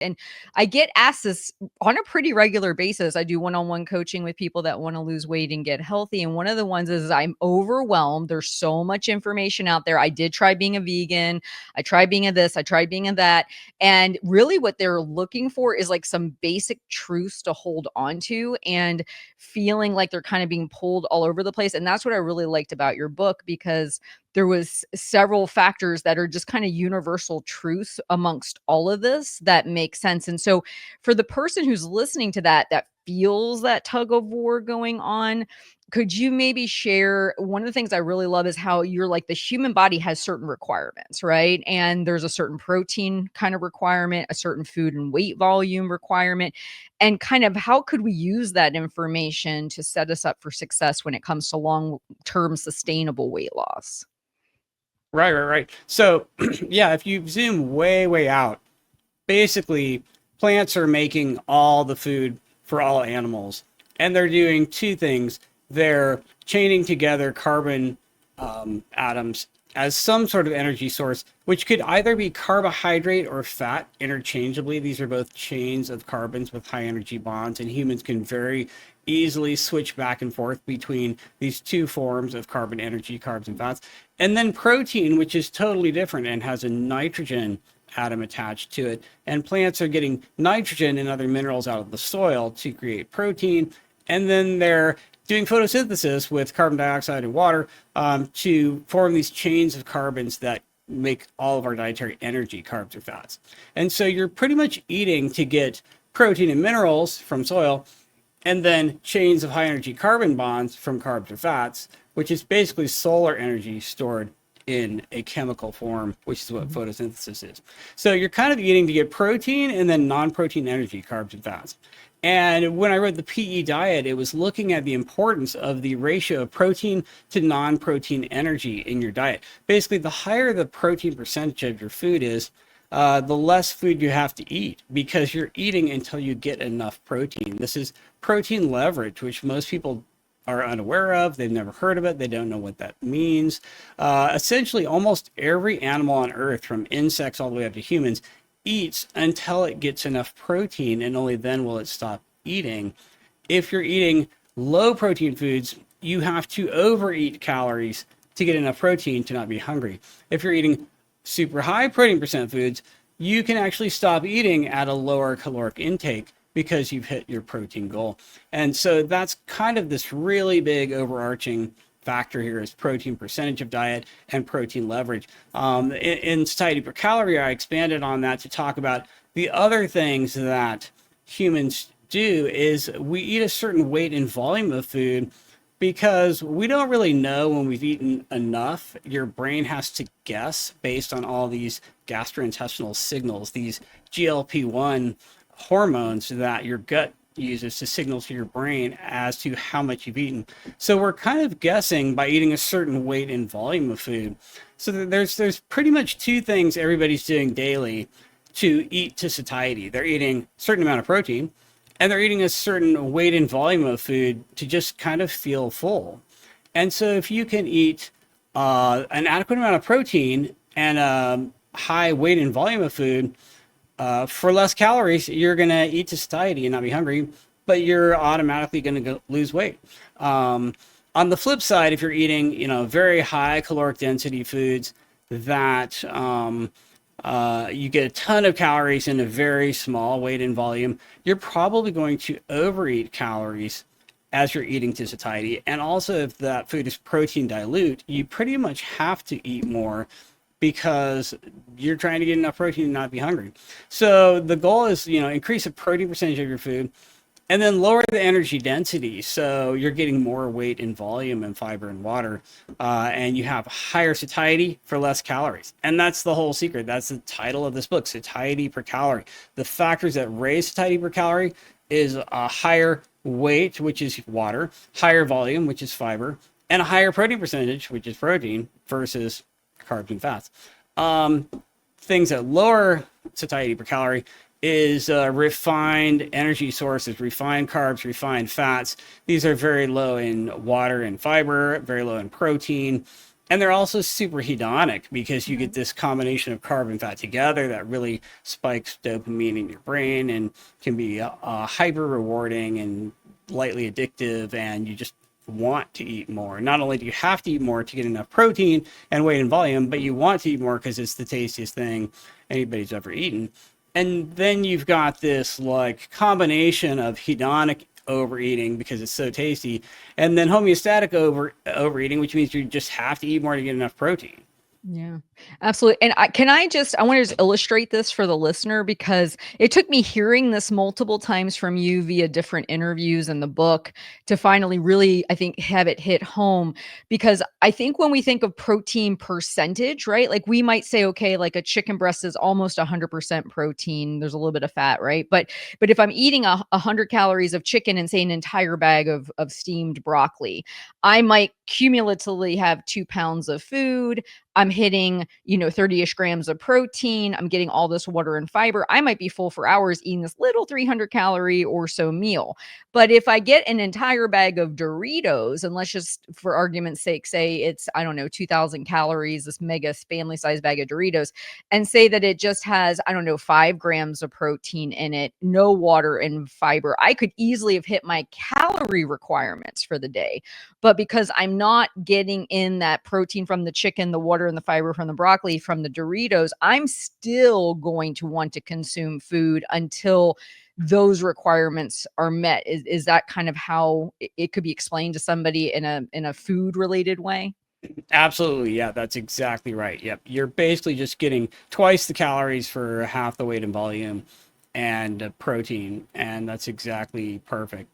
And I get asked this on a pretty regular basis. I do one-on-one coaching with people that want to lose weight and get healthy. And one of the ones is I'm overwhelmed. There's so much information out there. I did try being a vegan. I tried being a this. I tried being a that. And really what they're looking for is like some basic truths to hold on to and feeling like they're kind of being pulled all over the place. And that's what I really liked about your book, because there was several factors that are just kind of universal truths amongst all of this that make sense. And so for the person who's listening to that feels that tug of war going on, could you maybe share, one of the things I really love is how you're like, the human body has certain requirements, right? And there's a certain protein kind of requirement, a certain food and weight volume requirement, and kind of how could we use that information to set us up for success when it comes to long-term sustainable weight loss? Right. So, yeah, if you zoom way out, basically, plants are making all the food for all animals, and they're doing two things. They're chaining together carbon atoms as some sort of energy source, which could either be carbohydrate or fat interchangeably. These are both chains of carbons with high energy bonds, and humans can very easily switch back and forth between these two forms of carbon energy, carbs and fats. And then protein, which is totally different and has a nitrogen atom attached to it. And plants are getting nitrogen and other minerals out of the soil to create protein. And then they're doing photosynthesis with carbon dioxide and water to form these chains of carbons that make all of our dietary energy, carbs or fats. And so you're pretty much eating to get protein and minerals from soil, and then chains of high energy carbon bonds from carbs or fats, which is basically solar energy stored in a chemical form, which is what photosynthesis is. So you're kind of eating to get protein and then non-protein energy, carbs and fats. And when I wrote the PE diet, it was looking at the importance of the ratio of protein to non-protein energy in your diet. Basically, the higher the protein percentage of your food is, the less food you have to eat, because you're eating until you get enough protein. This is protein leverage, which most people are unaware of. They've never heard of it. They don't know what that means. Essentially, almost every animal on Earth, from insects all the way up to humans, eats until it gets enough protein, and only then will it stop eating. If you're eating low protein foods, you have to overeat calories to get enough protein to not be hungry. If you're eating super high protein percent foods, you can actually stop eating at a lower caloric intake because you've hit your protein goal. And so that's kind of this really big overarching factor here, is protein percentage of diet and protein leverage. In Satiety per Calorie, I expanded on that to talk about the other things that humans do. Is we eat a certain weight and volume of food because we don't really know when we've eaten enough. Your brain has to guess based on all these gastrointestinal signals, these GLP-1 hormones that your gut uses to signal to your brain as to how much you've eaten. So we're kind of guessing by eating a certain weight and volume of food. So there's pretty much two things everybody's doing daily to eat to satiety. They're eating a certain amount of protein, and they're eating a certain weight and volume of food to just kind of feel full. And so if you can eat an adequate amount of protein and a high weight and volume of food, for less calories, you're going to eat to satiety and not be hungry, but you're automatically going to lose weight. On the flip side, if you're eating, very high caloric density foods that you get a ton of calories in a very small weight and volume, you're probably going to overeat calories as you're eating to satiety. And also, if that food is protein dilute, you pretty much have to eat more because you're trying to get enough protein to not be hungry. So the goal is, increase the protein percentage of your food and then lower the energy density. So you're getting more weight and volume and fiber and water, and you have higher satiety for less calories. And that's the whole secret. That's the title of this book, Satiety per Calorie. The factors that raise satiety per calorie is a higher weight, which is water, higher volume, which is fiber, and a higher protein percentage, which is protein, versus carbs and fats. Things that lower satiety per calorie is refined energy sources, refined carbs, refined fats. These are very low in water and fiber, very low in protein, And they're also super hedonic because you get this combination of carb and fat together that really spikes dopamine in your brain and can be hyper rewarding and lightly addictive. And you just want to eat more. Not only do you have to eat more to get enough protein and weight and volume, but you want to eat more because it's the tastiest thing anybody's ever eaten. And then you've got this like combination of hedonic overeating because it's so tasty, and then homeostatic overeating, which means you just have to eat more to get enough protein. Yeah, absolutely. And I want to just illustrate this for the listener because it took me hearing this multiple times from you via different interviews in the book to finally really, I think, have it hit home. Because I think when we think of protein percentage, right? Like we might say, okay, like a chicken breast is almost 100% protein. There's a little bit of fat, right? But if I'm eating 100 calories of chicken and say an entire bag of steamed broccoli, I might cumulatively have 2 pounds of food. I'm hitting, 30-ish grams of protein. I'm getting all this water and fiber. I might be full for hours eating this little 300 calorie or so meal. But if I get an entire bag of Doritos, and let's just, for argument's sake, say it's, I don't know, 2,000 calories, this mega family size bag of Doritos, and say that it just has, I don't know, 5 grams of protein in it, no water and fiber, I could easily have hit my calorie requirements for the day. But because I'm not getting in that protein from the chicken, the water and the fiber from the broccoli, from the Doritos, I'm still going to want to consume food until those requirements are met. Is that kind of how it could be explained to somebody in a food related way? Absolutely, yeah, that's exactly right. Yep, you're basically just getting twice the calories for half the weight and volume and protein, and that's exactly perfect.